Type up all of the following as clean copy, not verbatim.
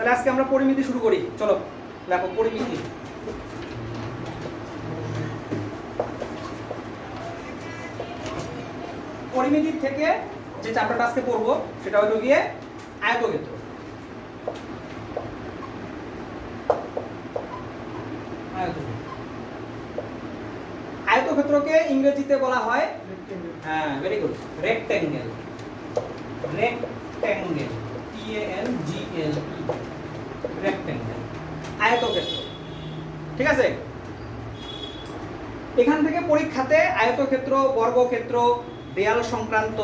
তাহলে আজকে আমরা পরিমিতি শুরু করি। চলো দেখো পরিমিতি। পরিমিতির থেকে যে চ্যাপ্টারটা আজকে পড়বো সেটা হলো গিয়ে আয়তক্ষেত্র। আয়তক্ষেত্রকে ইংরেজিতে বলা হয়, হ্যাঁ very good, rectangle. Rectangle, TANGLE, rectangle, আয়তক্ষেত্র। ঠিক আছে, এখান থেকে পরীক্ষাতে আয়তক্ষেত্র, বর্গক্ষেত্র, দেয়াল সংক্রান্ত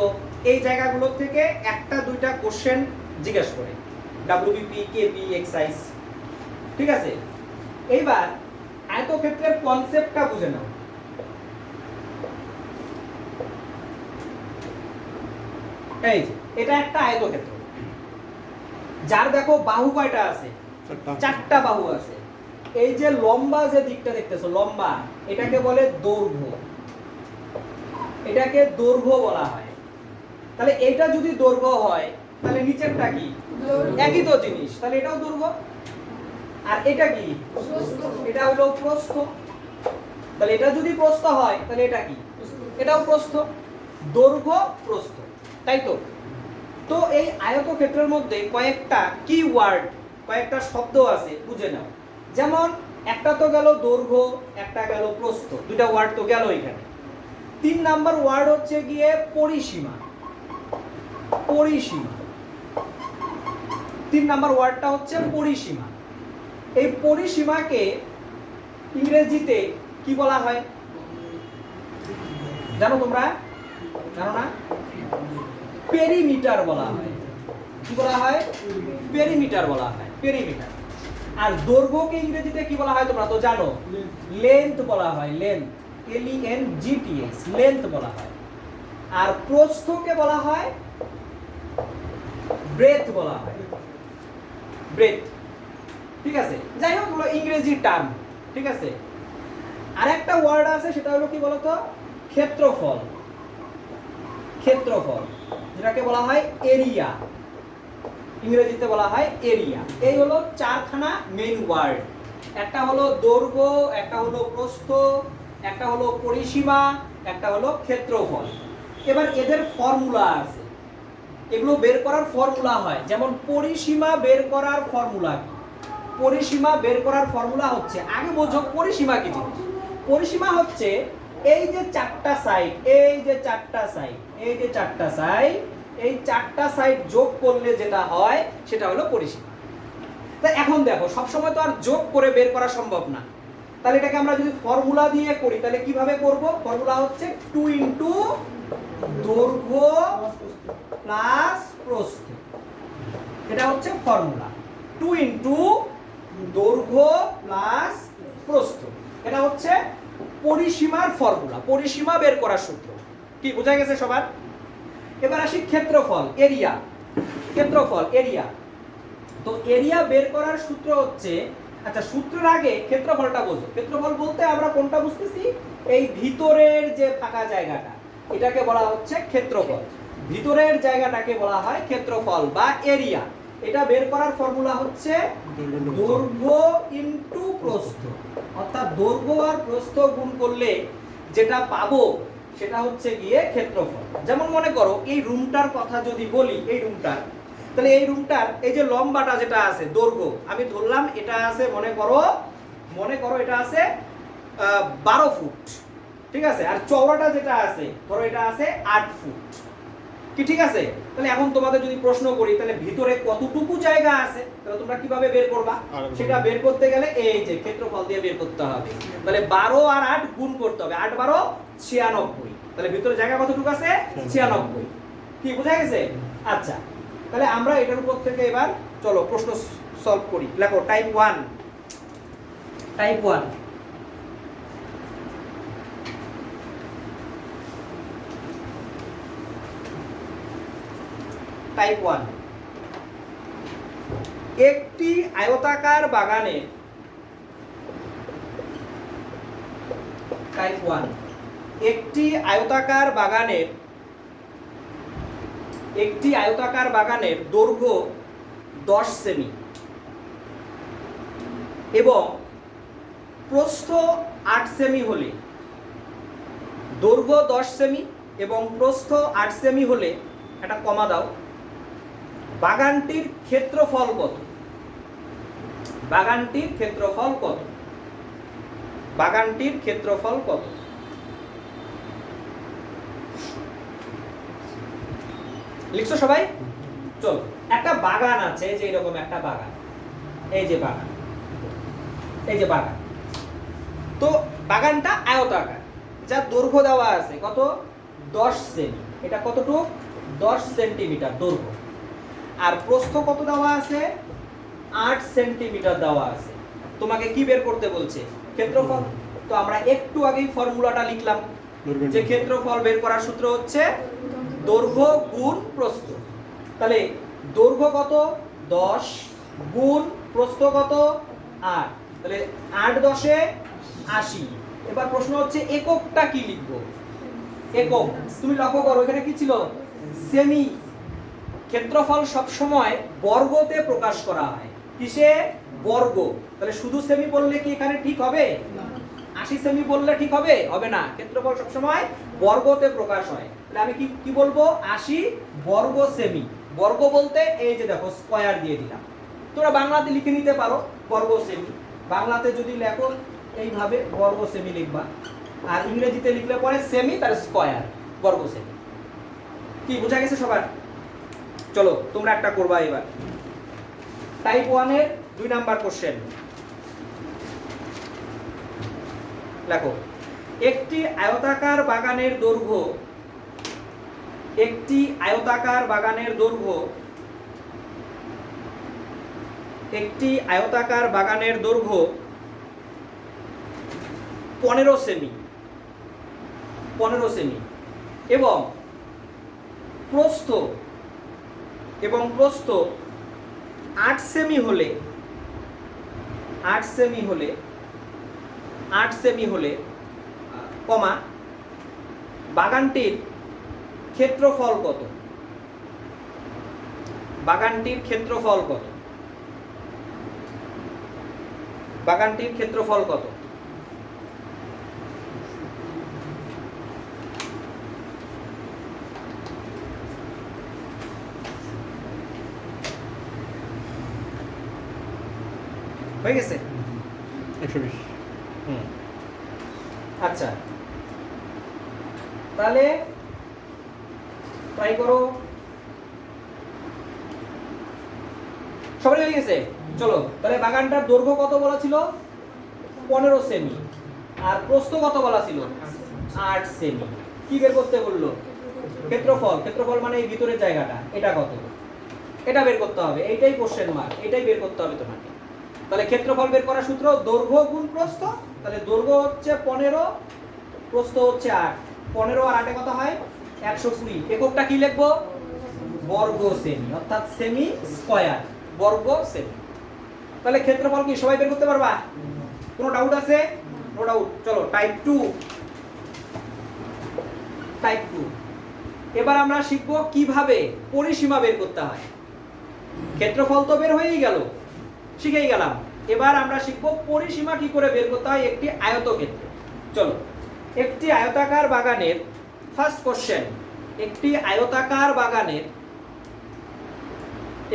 এই জায়গাগুলো থেকে একটা দুইটা কোশ্চেন জিজ্ঞেস করে, WBP, KP এক্সারসাইজ। ঠিক আছে, এইবার আয়তক্ষেত্রের কনসেপ্টটা বুঝে নাও। এই যে এটা একটা আয়তক্ষেত্র, যার দেখো বাহু কয়টা আছে? চারটা বাহু আছে। এই যে লম্বা যে দিকটা দেখতেছো, লম্বা, এটাকে বলে দৈর্ঘ্য। এটাকে দৈর্ঘ্য বলা হয়। তাহলে এটা যদি দৈর্ঘ্য হয় তাহলে নিচেরটা কি? একই তো জিনিস, তাহলে এটাও দৈর্ঘ্য। আর এটা কি? এটা হলো প্রস্থ। তাহলে এটা যদি প্রস্থ হয় তাহলে এটা কি? এটাও প্রস্থ। দৈর্ঘ্য, প্রস্থ, তাই তো? তো এই আয়তক্ষেত্রের মধ্যে কয়েকটা কিওয়ার্ড, কয়েকটা শব্দ আছে, বুঝে নাও। যেমন একটা তো গেল দৈর্ঘ্য, একটা গেল প্রস্থ, দুইটা ওয়ার্ড তো গেল এখানে। 3 নাম্বার ওয়ার্ড হচ্ছে গিয়ে পরিসীমা। পরিসীমা, 3 নাম্বার ওয়ার্ডটা হচ্ছে পরিসীমা। এই পরিসীমাকে ইংরেজিতে কি বলা হয় জানো তোমরা? জানো না? পেরিমিটার বলা হয়। কি বলা হয়? পেরিমিটার বলা হয়, পেরিমিটার। আর দৈর্ঘ্যকে ইংরেজিতে কি বলা হয় তোমরা তো জানো? লেন্থ বলা হয়, লেন্থ, LENGTH, লেন্থ বলা হয়। আর প্রস্থকে বলা হয় ব্রেথ বলা হয়, ব্রেথ। ঠিক আছে, যাই হোক হলো ইংরেজি টার্ম। ঠিক আছে, আরেকটা ওয়ার্ড আছে, সেটা হলো কি বলতো? ক্ষেত্রফল। ক্ষেত্রফল, যেটাকে বলা হয় এরিয়া, ইংরেজিতে বলা হয় এরিয়া। এই হলো 4খানা মেইন ওয়ার্ড। একটা হলো দৈর্ঘ্য, একটা হলো প্রস্থ, একটা হলো পরিসীমা, একটা হলো ক্ষেত্রফল। এবার এদের ফর্মুলা আছে, এগুলো বের করার ফর্মুলা হয়। যেমন পরিসীমা বের করার ফর্মুলা কি? পরিসীমা বের করার ফর্মুলা হচ্ছে, আগে বোঝো পরিসীমা কি জিনিস। পরিসীমা হচ্ছে এই যে চারটা সাইড, এই যে চারটা সাইড, এই যে চারটা সাইড, এই চারটা সাইড যোগ করলে যেটা হয় সেটা হলো পরিসীমা। তা এখন দেখো, সবসময় তো আর যোগ করে বের করা সম্ভব না। তাহলে এটাকে আমরা যদি ফর্মুলা দিয়ে করি তাহলে কিভাবে করব? ফর্মুলা হচ্ছে 2 ইনটু দৈর্ঘ্য প্লাস প্রস্থ। এটা হচ্ছে ফর্মুলা, 2 ইনটু দৈর্ঘ্য প্লাস প্রস্থ। এটা হচ্ছে পরিসীমার ফর্মুলা, পরিসীমা বের করার সূত্র। কি বোঝা গেছে সবার? এবার আসি ক্ষেত্রফল, এরিয়া। ক্ষেত্রফল, এরিয়া। তো এরিয়া বের করার সূত্র হচ্ছে, আচ্ছা সূত্রের আগে ক্ষেত্রফলটা বোঝো। ক্ষেত্রফল বলতে আমরা কোনটা বুঝতেছি? এই ভিতরের যে ফাঁকা জায়গাটা, এটাকে বলা হচ্ছে ক্ষেত্রফল। ভিতরের জায়গাটাকে বলা হয় ক্ষেত্রফল বা এরিয়া। এটা বের করার ফর্মুলা হচ্ছে দৈর্ঘ্য ইনটু প্রস্থ। অর্থাৎ দৈর্ঘ্য আর প্রস্থ গুণ করলে যেটা পাবো সেটা হচ্ছে গিয়ে ক্ষেত্রফল। যেমন মনে করো এই রুমটার কথা যদি বলি, এই রুমটার, তাহলে এই রুমটার এই যে লম্বাটা যেটা আছে, দৈর্ঘ্য আমি ধরলাম এটা আছে, মনে করো এটা আছে 12 ফুট। ঠিক আছে, আর চওড়াটা যেটা আছে ধরো এটা আছে 8 ফুট। কি ঠিক আছে? তাহলে এখন তোমাদের যদি প্রশ্ন করি তাহলে ভিতরে কতটুকু জায়গা আছে, তাহলে তোমরা কিভাবে বের করবা? সেটা বের করতে গেলে এই যে ক্ষেত্রফল দিয়ে বের করতে হবে। তাহলে 12 আর 8 গুণ করতে হবে, 8 12 96। তাহলে ভিতরে জায়গা কতটুকু আছে? 96। কি বোঝা গেছে? আচ্ছা, তাহলে আমরা এটার উপর থেকে এবার চলো প্রশ্ন সলভ করি। লেখো টাইপ 1। Type 1, type 1। একটি আয়তাকার বাগানে, টাইপ 1, একটি আয়তাকার বাগানের দৈর্ঘ্য 10 সেমি। এবং প্রস্থ 8 সেমি হলে, দৈর্ঘ্য 10 সেমি এবং প্রস্থ 8 সেমি হলে, একটা কমা দাও, বাগানটির ক্ষেত্রফল কত? বাগানটির ক্ষেত্রফল কত? বাগানটির ক্ষেত্রফল কত? লিখছো সবাই? চলো, একটা বাগান আছে, যে এরকম একটা বাগান, এই যে বাগান, এই যে বাগান। তো বাগানটা আয়তাকার, যার দৈর্ঘ্য দেওয়া আছে কত? 10 সেমি। এটা কতটুকু? 10 সেন্টিমিটার দৈর্ঘ্য। আর প্রস্থ কত দেওয়া আছে? 8 সেন্টিমিটার দেওয়া আছে। তোমাকে কি বের করতে বলছে? ক্ষেত্রফল। তো আমরা একটু আগেই ফর্মুলাটা লিখলাম, যে ক্ষেত্রফল বের করার সূত্র হচ্ছে দৈর্ঘ্য গুণ প্রস্থ। তাহলে দৈর্ঘ্য কত? 10 গুণ প্রস্থ কত? 8। তাহলে 8 10 এ 80। এবার প্রশ্ন হচ্ছে এককটা কি লিখবো? একক। তুমি লক্ষ্য করো এখানে কি ছিল? সেমি। ক্ষেত্রফল সব সময় বর্গতে প্রকাশ করা হয়। কিসে? বর্গ। তাহলে শুধু সেমি বললে কি এখানে ঠিক হবে? 80 সেমি বললে ঠিক হবে? হবে না। ক্ষেত্রফল সব সময় বর্গতে প্রকাশ হয়। তাহলে আমি কি বলবো? 80 বর্গ সেমি। বর্গ বলতে এই যে দেখো স্কয়ার দিয়ে দিলাম। তোমরা বাংলাতে লিখে নিতে পারো বর্গ সেমি। বাংলাতে যদি লেখো এইভাবে বর্গ সেমি লিখবা, আর ইংরেজিতে লিখলে পরে সেমি তার স্কয়ার, বর্গ সেমি। কি বোঝা গেছে সবার? চলো তোমরা একটা করবা এবার। টাইপ 1 এর 2 নাম্বার কোশ্চেন লেখো। একটি আয়তাকার বাগানের দৈর্ঘ্য, একটি আয়তাকার বাগানের দৈর্ঘ্য, একটি আয়তাকার বাগানের দৈর্ঘ্য 15 সেমি, 15 সেমি এবং প্রস্থ 8 সেমি হলে, 8 সেমি হলে, 8 সেমি হলে, কমা, বাগানটির ক্ষেত্রফল কত? বাগানটির ক্ষেত্রফল কত? বাগানটির ক্ষেত্রফল কত? হয়ে গেছে? 120। আচ্ছা, তাহলে ট্রাই করো। সবাই হয়ে গেছে? চলো তাহলে বাগানটার দৈর্ঘ্য কত বলা ছিল? 15 সেমি। আর প্রস্থ কত বলা ছিল? 8 সেমি। কি বের করতে বললো? ক্ষেত্রফল। ক্ষেত্রফল মানে এই ভিতরের জায়গাটা, এটা কত? এটা বের করতে হবে। এইটাই কোশ্চেন মার্ক, এটাই বের করতে হবে তোমাকে। তাহলে ক্ষেত্রফল বের করার সূত্র দৈর্ঘ্য গুণ প্রস্থ। তাহলে দৈর্ঘ্য হচ্ছে 15, প্রস্থ হচ্ছে 8। 15 আর 8 কত হয়? 120। এককটা কি লিখবো? বর্গ সেমি, অর্থাৎ সেমি স্কয়ার, বর্গ সেমি। তাহলে ক্ষেত্রফল কি সবাই বের করতে পারবা? কোনো ডাউট আছে? No doubt. চলো টাইপ 2। টাইপ 2 এবার আমরা শিখবো কিভাবে পরিসীমা বের করতে হয়। ক্ষেত্রফল তো বের হয়েই গেল, শিখেই গেলাম। এবার আমরা শিখবো পরিসীমা কি করে বের করতে হয় একটি আয়তক্ষেত্রে। চলো, একটি আয়তাকার বাগানের ফার্স্ট কোশ্চেন, একটি আয়তাকার বাগানের,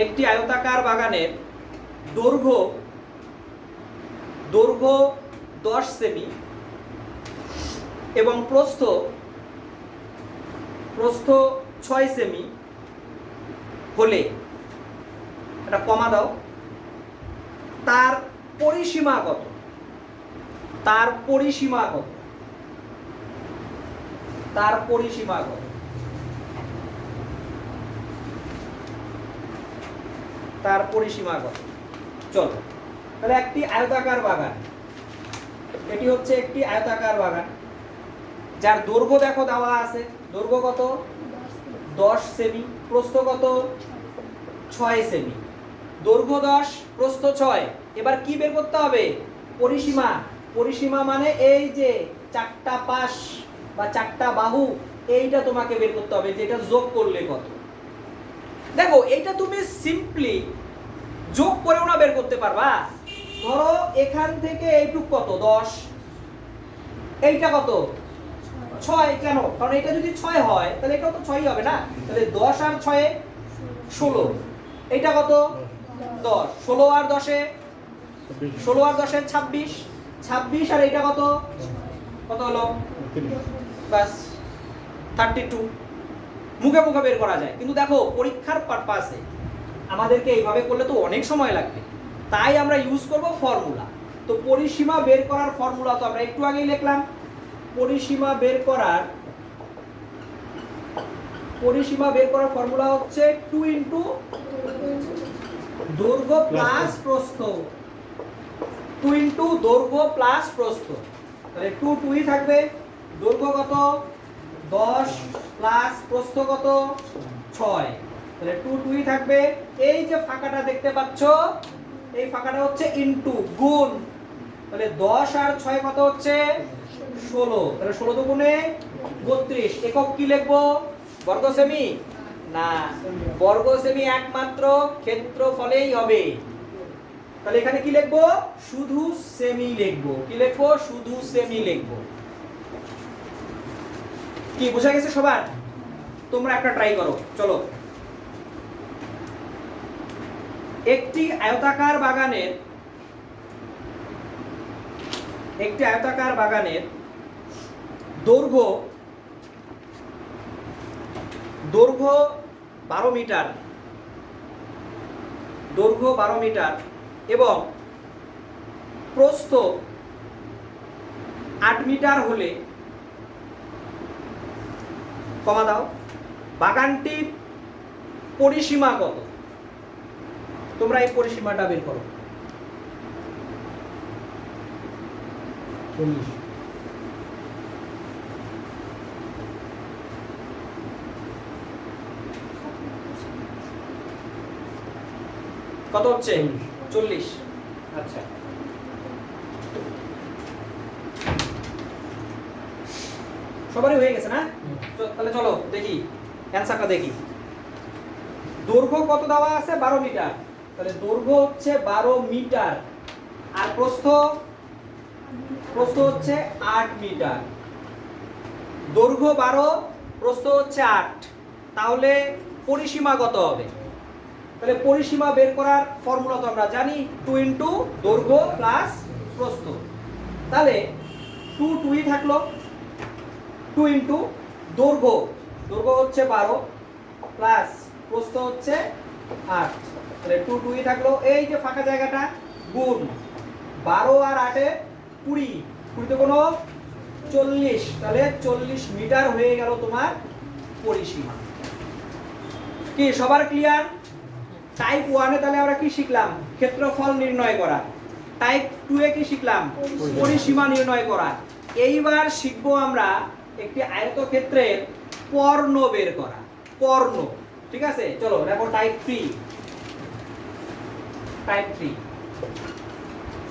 একটি আয়তাকার বাগানের দৈর্ঘ্য 10 সেমি এবং প্রস্থ 6 সেমি হলে, একটা কমা দাও, তার পরিসীমা কত? তার পরিসীমা কত? তার পরিসীমা কত? তার পরিসীমা কত? চলো তাহলে একটি আয়তাকার বাগান, এটি হচ্ছে একটি আয়তাকার বাগান যার দৈর্ঘ্য দেখো দেওয়া আছে। দৈর্ঘ্য কত? 10 সেমি। প্রস্থ কত? 6 সেমি। দৈর্ঘ্য 10, প্রস্থ 6। এবার কি বের করতে হবে? পরিসীমা। পরিসীমা মানে এই যে 4টা পাশ বা 4টা বাহু, এইটা তোমাকে বের করতে হবে, যেটা যোগ করলে কত। দেখো এইটা তুমি সিম্পলি যোগ করেও না বের করতে পারবা, ধরো এখান থেকে এইটুক কত 10, এইটা কত 6। কেন? কারণ এটা যদি 6 হয় তাহলে এটাও তো 6ই হবে না, তাহলে 10 আর 6 16। এইটা কত 10, 16 আর 10 16 আর 10 26, 26 আর এইটা কত কত হলো বাস 32। মুখে মুখে বের করা যায়, কিন্তু দেখো পরীক্ষার পারপাসে আমাদেরকে এইভাবে করলে তো অনেক সময় লাগবে, তাই আমরা ইউজ করব ফর্মুলা। তো পরিসীমা বের করার ফর্মুলা তো আমরা একটু আগেই লিখলাম। পরিসীমা বের করার ফর্মুলা হচ্ছে 2 ইনটু দৈর্ঘ্য প্লাস প্রস্থ, 2 ইনটু দৈর্ঘ্য প্লাস প্রস্থ। তাহলে 2 2ই থাকবে, দৈর্ঘ্য কত 10 প্লাস প্রস্থ কত 6, তাহলে 2 2ই থাকবে। এই যে ফাঁকাটা দেখতে পাচ্ছ, এই ফাঁকাটা হচ্ছে ইনটু গুণ, তাহলে 10 আর 6 কত হচ্ছে 16, তাহলে 16 দুগুণে 32। একক কি লিখবো? বর্গ সেমি না, বর্গ সেমি একমাত্র ক্ষেত্রফলেই হবে। তাহলে এখানে কি লিখবো? শুধু সেমি লিখবো। কি লিখবো? শুধু সেমি লিখবো। কি বোঝা গেছে সবার? তোমরা একটা ট্রাই করো, চলো। একটি আয়তাকার বাগানের দৈর্ঘ্য 12 মিটার, দৈর্ঘ্য 12 মিটার এবং প্রস্থ 8 মিটার হলে, কমা দাও, বাগানটির পরিসীমা কত? তোমরা এই পরিসীমাটা বের করো। 40। কত হচ্ছে? 40। আচ্ছা, সবারই হয়ে গেছে না? তাহলে চলো দেখি অ্যানসারটা দেখি। দৈর্ঘ্য কত দেওয়া আছে? 12 মিটার, তাহলে দৈর্ঘ্য হচ্ছে 12 মিটার আর প্রস্থ হচ্ছে 8 মিটার। দৈর্ঘ্য 12, প্রস্থ হচ্ছে 8, তাহলে পরিসীমা কত হবে? তাহলে পরিসীমা বের করার ফর্মুলা তো আমরা জানি, 2 ইনটু দৈর্ঘ্য প্লাস প্রস্থ। তাহলে 2 2ই থাকলো, 2 ইনটু দৈর্ঘ্য হচ্ছে 12 প্লাস প্রস্থ হচ্ছে 8, তাহলে 2 2ই থাকলো। এই যে ফাঁকা জায়গাটা গুণ 12 আর 8 এ 20, 20 তে কোনো 40, তাহলে 40 মিটার হয়ে গেল তোমার পরিসীমা। কি সবার ক্লিয়ার? টাইপ 1 এ তাহলে আমরা কি শিখলাম? ক্ষেত্রফল নির্ণয় করা। টাইপ 2 এ কি শিখলাম? পরিসীমা নির্ণয় করা। এইবার শিখবো আমরা একটি আয়তক্ষেত্রের কর্ণ বের করা। কর্ণ, ঠিক আছে? চলো দেখো টাইপ 3।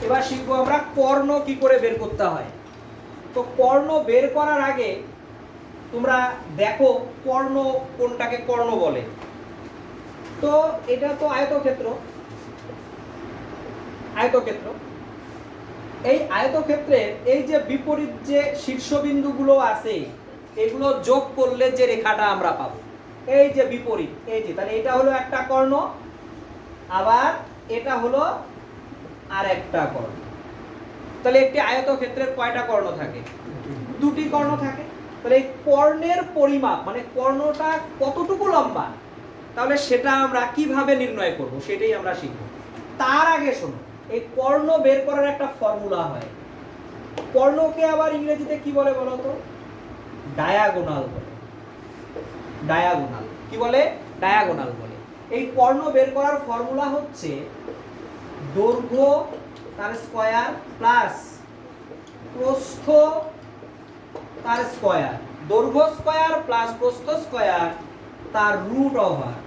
এবার শিখবো আমরা কর্ণ কি করে বের করতে হয়। তো কর্ণ বের করার আগে তোমরা দেখো কর্ণ কোনটাকে কর্ণ বলে। তো এটা তো আয়তক্ষেত্র, এই আয়তক্ষেত্রের এই যে বিপরীত যে শীর্ষবিন্দুগুলো আছে, এগুলো যোগ করলে যে রেখাটা আমরা পাবো, এই যে বিপরীত, এই যে, তাহলে এটা হলো একটা কর্ণ, আবার এটা হলো আর একটা কর্ণ। তাহলে একটি আয়তক্ষেত্রের কয়টা কর্ণ থাকে? 2টি কর্ণ থাকে। তাহলে এই কর্ণের পরিমাপ মানে কর্ণটা কতটুকু লম্বা, তাহলে সেটা আমরা কিভাবে নির্ণয় করব সেটাই আমরা শিখব। তার আগে শোনো, এই কর্ণ বের করার একটা ফর্মুলা হয়। কর্ণকে আবার ইংরেজিতে কি বলে বলো তো? ডায়াগোনাল বলে। ডায়াগোনাল কি বলে? ডায়াগোনাল বলে। এই কর্ণ বের করার ফর্মুলা হচ্ছে দৈর্ঘ্য তার স্কয়ার প্লাস প্রস্থ তার স্কয়ার, দৈর্ঘ্য স্কয়ার প্লাস প্রস্থ স্কয়ার তার রুট ওভার,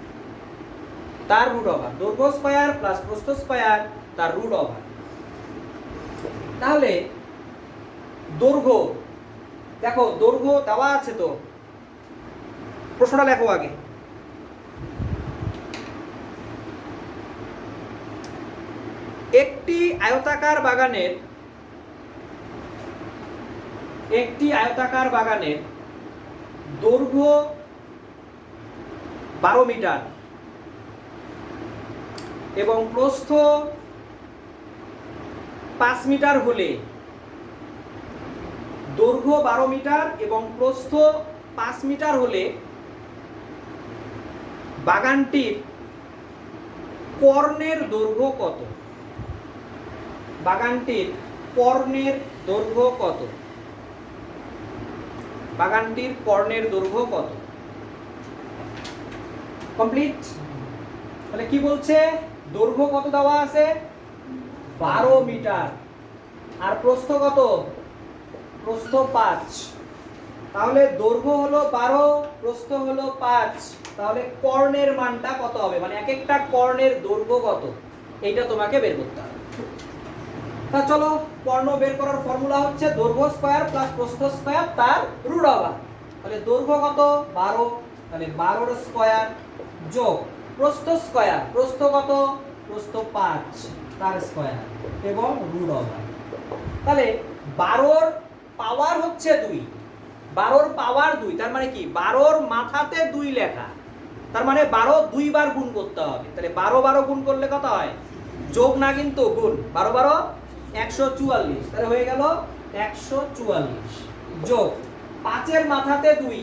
দৈর্ঘ্য স্কয়ার প্লাস প্রস্থ স্কয়ার তার রুট ওভার। তাহলে দৈর্ঘ্য, দেখো দৈর্ঘ্য দেওয়া আছে, তো প্রশ্নটা লেখো আগে। একটি আয়তাকার বাগানের দৈর্ঘ্য 12 মিটার এবং প্রস্থ 5 মিটার হলে দৈর্ঘ্য 12 মিটার এবং প্রস্থ 5 মিটার হলে বাগানটির কর্ণের দৈর্ঘ্য কত? বাগানটির কর্ণের দৈর্ঘ্য কত? বাগানটির কর্ণের দৈর্ঘ্য কত? কমপ্লিট? তাহলে কি বলছে? দৈর্ঘ্য কত দেওয়া আছে? 12 মিটার। আর প্রস্থ কত? প্রস্থ 5। তাহলে দৈর্ঘ্য হলো 12, প্রস্থ হলো 5। তাহলে কর্ণের মানটা কত হবে, মানে এক একটা কর্ণের দৈর্ঘ্য কত, এইটা তোমাকে বের করতে হবে। তা চলো, কর্ণ বের করার ফর্মুলা হচ্ছে দৈর্ঘ্য স্কয়ার প্লাস প্রস্থ স্কয়ার তার রুট ওভার। তাহলে দৈর্ঘ্য কত? 12, তাহলে 12 এর স্কয়ার যোগ প্রস্থ স্কয়ার, প্রস্থ কত? প্রস্থ 5 তার স্কয়ার এবং রুট ওভার। তাহলে 12 এর পাওয়ার হচ্ছে 2, 12 এর পাওয়ার 2, তার মানে কি 12 এর মাথাতে 2 লেখা, তার মানে 12 দুইবার গুণ করতে হবে। তাহলে 12 12 গুণ করলে কত হয়? যোগ না কিন্তু গুণ, 12 12 144, তাহলে হয়ে গেল 144 যোগ 5 এর মাথাতে 2,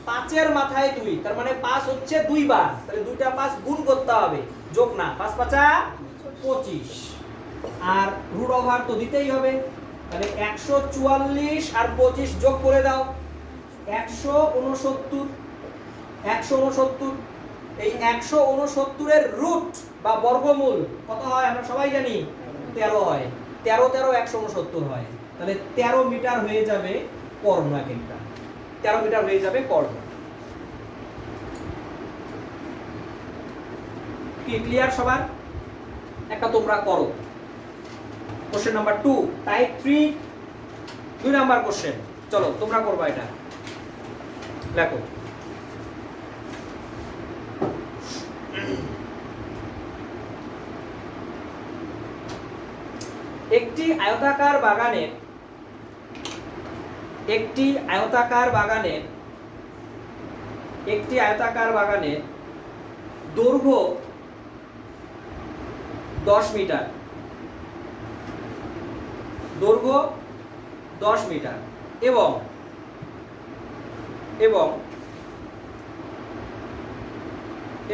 5 এর মাথায় 2, তার মানে 5 হচ্ছে দুইবার, তাহলে দুইটা 5 গুণ করতে হবে, যোগ না, 5 5 25 আর রুট ওভার তো দিতেই হবে। তাহলে 144 আর 25 যোগ করে দাও, 169। 169, এই 169 এর রুট বা বর্গমূল কত হয় আমরা সবাই জানি? 13 হয়। 13 13 169 হয়। তাহলে 13 মিটার হয়ে যাবে কর্ণ, এক একটা 13 মিটার হয়ে যাবে কর্ণ। কি ক্লিয়ার সবার? একটা তোমরা করো। Question number 2 type 3, 2 number question. চলো তোমরা করবা এটা, লেখো। একটি আয়তাকার বাগানের দৈর্ঘ্য 10 মিটার, দৈর্ঘ্য 10 মিটার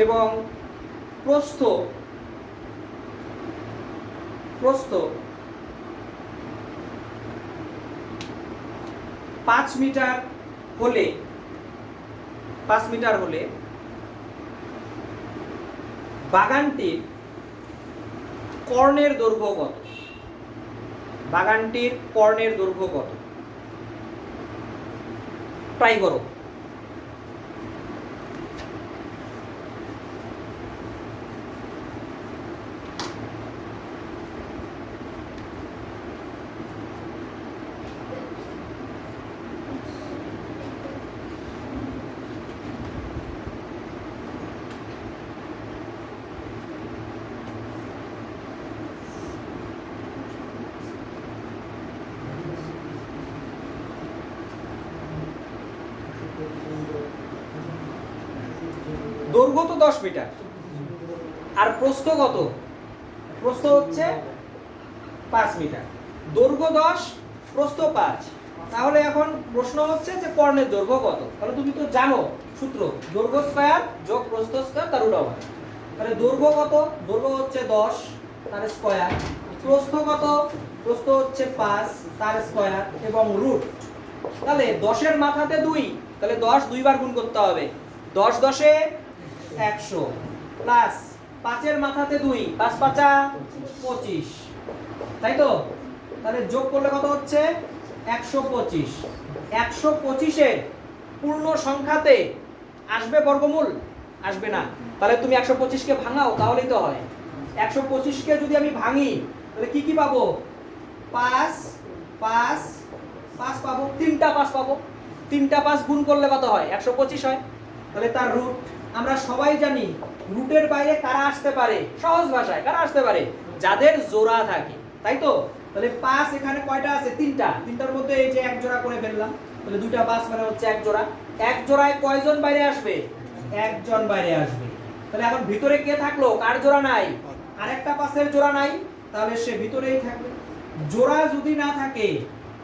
এবং প্রস্থ 5 মিটার হলে বাগানটির কর্ণের দৈর্ঘ্য কত? বাগানটির কর্ণের দৈর্ঘ্য কত? ট্রাই করো। দৈর্ঘ্য তো 10 মিটার আর প্রস্থ কত? প্রস্থ হচ্ছে 5 মিটার। দৈর্ঘ্য 10, প্রস্থ 5। তাহলে এখন প্রশ্ন হচ্ছে যে কর্ণের দৈর্ঘ্য কত? তাহলে তুমি তো জানো সূত্র, দৈর্ঘ্য স্কয়ার যোগ প্রস্থ স্কয়ার তার রুট ওভার। তাহলে দৈর্ঘ্য কত? দৈর্ঘ্য হচ্ছে 10 তার স্কয়ার, প্রস্থ কত? প্রস্থ হচ্ছে 5 তার স্কয়ার এবং রুট। তাহলে 10 এর মাথাতে 2, তাহলে 10 দুইবার গুণ করতে হবে, 10 10 এ 100 প্লাস 5 এর মাথাতে 2, 5 5 25, তাই তো? তাহলে যোগ করলে কত হচ্ছে? 125। 125 এর পূর্ণ সংখ্যাতে আসবে বর্গমূল? আসবে না। তাহলে তুমি 125 কে ভাঙাও, তাহলেই তো হয়। 125 কে যদি আমি ভাঙি তাহলে কি কি পাবো? 5 5 5 পাবো, 3টা 5 পাবো। 3টা 5 গুণ করলে কত হয়? 125 হয়। তাহলে তার রুট আমরা সবাই জানি, রুটের বাইরে কারা আসতে পারে? সহজ ভাষায় কারা আসতে পারে? যাদের জোড়া থাকে, তাই তো? তাহলে পাঁচ এখানে কয়টা আছে? তিনটা। তিনটার মধ্যে এই যে এক জোড়া করে ফেললাম, তাহলে দুইটা পাঁচ মানে হচ্ছে এক জোড়া। এক জোড়ায় কয়জন বাইরে আসবে? একজন বাইরে আসবে। তাহলে এখন ভিতরে কে থাকলো? কার জোড়া নাই? আরেকটা পাশের জোড়া নাই, তাহলে সে ভিতরেই থাকবে। জোড়া যদি না থাকে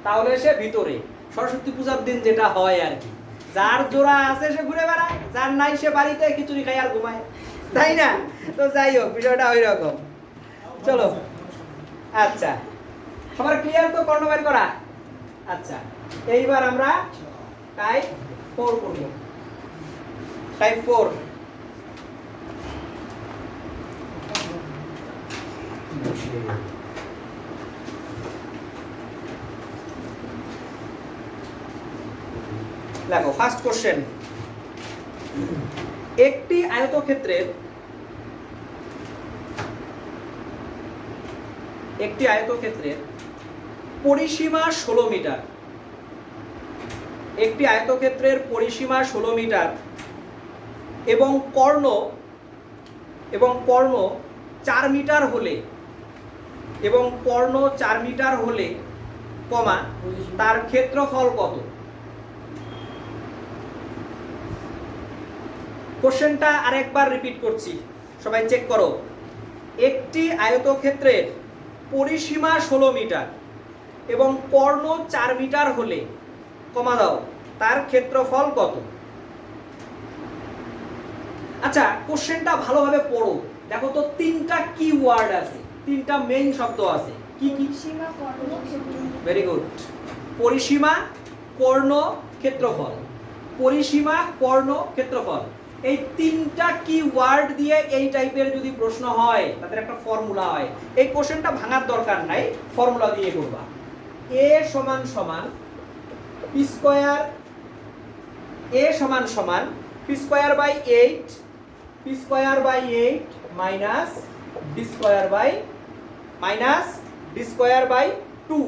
তাহলে সে ভিতরে। সরস্বতী পূজার দিন যেটা হয় আর কি, যার জোড়া আছে সে ঘুরে বেড়ায়, যার নাই সে বাড়িতে খিচুড়ি খায় আর ঘুমায়, তাই না? তো যাই হোক, বিষয়টা ওই রকম। চলো, আচ্ছা, সবার ক্লিয়ার তো কর্ণ বের করা? আচ্ছা, এইবার আমরা টাইপ 4 করব। টাইপ 4 দেখো, ফার্স্ট কোশ্চেন। একটি আয়তক্ষেত্রের পরিসীমা 16 মিটার। একটি আয়তক্ষেত্রের পরিসীমা 16 মিটার এবং কর্ণ 4 মিটার হলে, কমা, তার ক্ষেত্রফল কত? কোশ্চেনটা আরেকবার রিপিট করছি, সবাই চেক করো। একটি আয়তক্ষেত্রের পরিসীমা 16 মিটার এবং কর্ণ 4 মিটার হলে, কমা দাও, তার ক্ষেত্রফল কত? আচ্ছা, কোশ্চেনটা ভালোভাবে পড়ো। দেখো তো, তিনটা কি ওয়ার্ড আছে, তিনটা মেইন শব্দ আছে। কি কি? Very good. পরিসীমা, কর্ণ, ক্ষেত্রফল। পরিসীমা, কর্ণ, ক্ষেত্রফল, এই তিনটা কি ওয়ার্ড দিয়ে এই টাইপের যদি প্রশ্ন হয়, তাদের একটা ফর্মুলা হয়। এই কোশ্চেনটা ভাঙার দরকার নাই, ফর্মুলা দিয়ে করবা। a সমান সমান p স্কয়ার, a সমান সমান p square by 8, p square by 8 minus d square by 2।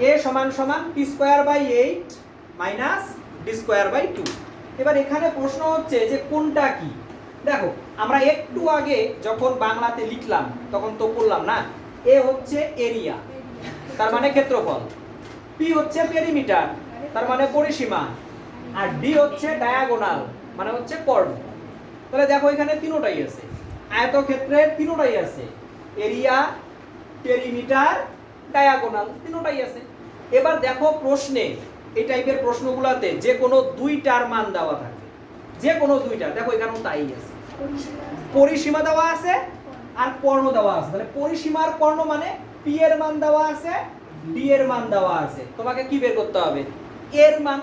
a সমান সমান p square by 8 minus d square by 2। এবার এখানে প্রশ্ন হচ্ছে যে কোনটা কি। দেখো, আমরা একটু আগে যখন বাংলাতে লিখলাম তখন তো বললাম না, এ হচ্ছে এরিয়া, তার মানে ক্ষেত্রফল, পি হচ্ছে পেরিমিটার, তার মানে পরিসীমা, আর ডি হচ্ছে ডায়াগোনাল, মানে হচ্ছে কর্ণ। তাহলে দেখো, এখানে তিনটাই আছে, আয়তক্ষেত্রের তিনটাই আছে, এরিয়া, পেরিমিটার, ডায়াগোনাল, তিনটাই আছে। এবার দেখো, প্রশ্নে এই টাইপের প্রশ্নগুলোতে যে কোনো দুইটার মান দেওয়া থাকে, যে কোনো দুইটা। দেখো, এখানেও তাই আছে, পরিসীমা দেওয়া আছে আর কর্ণ দেওয়া আছে। তাহলে পরিসীমার কর্ণ মানে পি এর মান দেওয়া আছে, ডি এর মান দেওয়া আছে। তোমাকে কি বের করতে হবে? এর মান।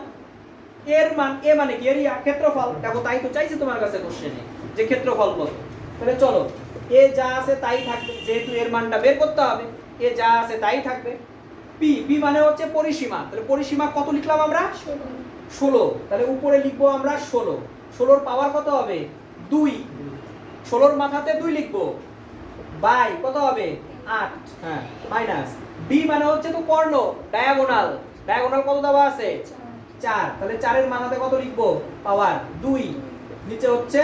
এ মানে কি? এরিয়া, ক্ষেত্রফল। দেখো, তাই তো চাইছে তোমার কাছে কোশ্চেনে, যে ক্ষেত্রফল কত। তাহলে চলো, এ যা আছে তাই থাকবে, যেহেতু এর মানটা বের করতে হবে, এ যা আছে তাই থাকবে। পি মানে হচ্ছে পরিসীমা, তাহলে পরিসীমা কত লিখলাম আমরা? 16। তাহলে উপরে লিখবো আমরা 16। 16 এর পাওয়ার কত হবে? 2। 16 এর মাথাতে 2 লিখবো, বাই কত হবে? 8। হ্যাঁ, মাইনাস ডি মানে হচ্ছে তো কর্ণ, ডায়াগোনাল। ডায়াগোনাল কত দেওয়া আছে? 4। তাহলে 4 এর মাথাতে কত লিখবো? পাওয়ার 2, নিচে হচ্ছে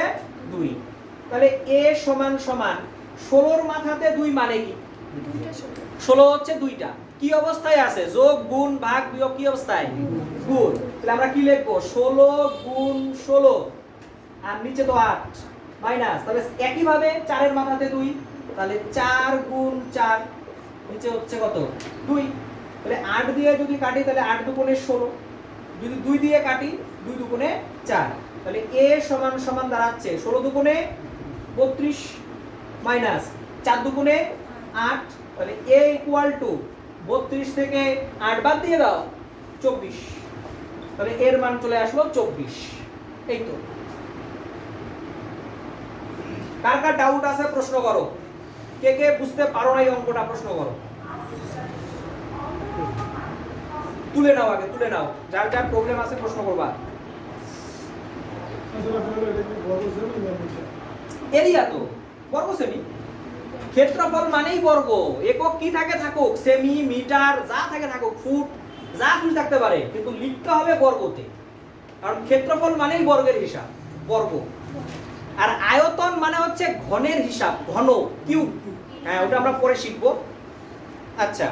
2। তাহলে এ সমান সমান 16 এর মাথাতে 2 মানে কি? 16 হচ্ছে 2টা। কি অবস্থায় আছে? যোগ, গুণ, ভাগ, বিয়োগ, কি অবস্থায়? গুণ। তাহলে আমরা কি লিখবো? 16 গুণ 16, আর নিচে তো 8, মাইনাস। তাহলে একই ভাবে 4 এর মাথাতে 2, তাহলে 4 গুণ 4, নিচে হচ্ছে কত? 2। তাহলে 8 দিয়ে যদি কাটি তাহলে 8 দুগুণে 16, যদি 2 দিয়ে কাটি 2 দুগুণে 4, তাহলে a সমান সমান দাঁড়াচ্ছে 16 দুগুণে 32 মাইনাস 4 দুগুণে 8, তাহলে a ইকুয়াল টু 32 থেকে 8 বাদ দিয়ে দাও, 24। তাহলে এর মান চলে আসলো 24। এই তো। কার কার ডাউট আছে প্রশ্ন করো। কে কে বুঝতে পারো না এই অঙ্কটা? প্রশ্ন করো, তুলে নাও, আগে তুলে নাও। যার যার প্রবলেম আছে প্রশ্ন করবা। এরিয়া তো বর্গ সেমি, ক্ষেত্রফল মানেই বর্গ। একক কি থাকে থাকুক, সেমি, মিটার, যা থাকে থাকুক, ফুট, যা কিছু থাকতে পারে, কিন্তু লিখতে হবে বর্গতে, কারণ ক্ষেত্রফল মানেই বর্গের হিসাব, বর্গ। আর আয়তন মানে হচ্ছে ঘনের হিসাব, ঘন, কিউব। হ্যাঁ, ওটা আমরা পরে শিখবো। আচ্ছা,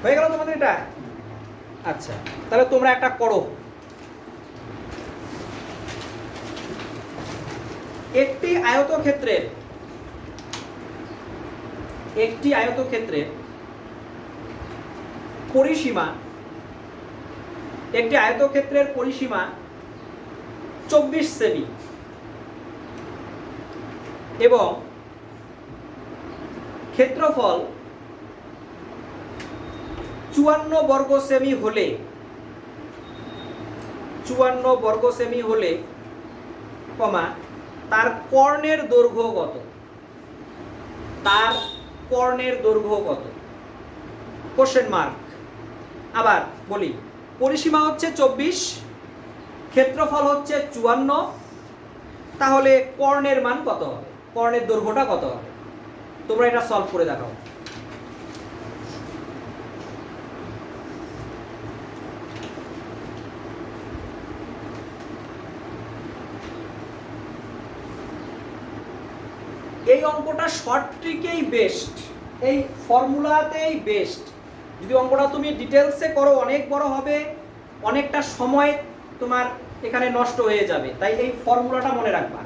হয়ে গেল তোমাদের এটা? আচ্ছা, তাহলে তোমরা একটা করো। একটি আয়তক্ষেত্রের পরিসীমা 24 সেমি এবং ক্ষেত্রফল 54 বর্গ সেমি হলে কমা তার কর্ণের দৈর্ঘ্য কত? Question mark. আবার বলি, পরিসীমা হচ্ছে 24, ক্ষেত্রফল হচ্ছে 54, তাহলে কর্ণের মান কত হবে? কর্ণের দৈর্ঘ্যটা কত হবে? তোমরা এটা সলভ করে দেখাও। এই অঙ্কটা শর্ট ট্রিকেই বেস্ট, এই ফর্মুলাতেই বেস্ট। যদি অঙ্কটা তুমি ডিটেলসে করো অনেক বড় হবে, অনেকটা সময় তোমার এখানে নষ্ট হয়ে যাবে, তাই এই ফর্মুলাটা মনে রাখবা।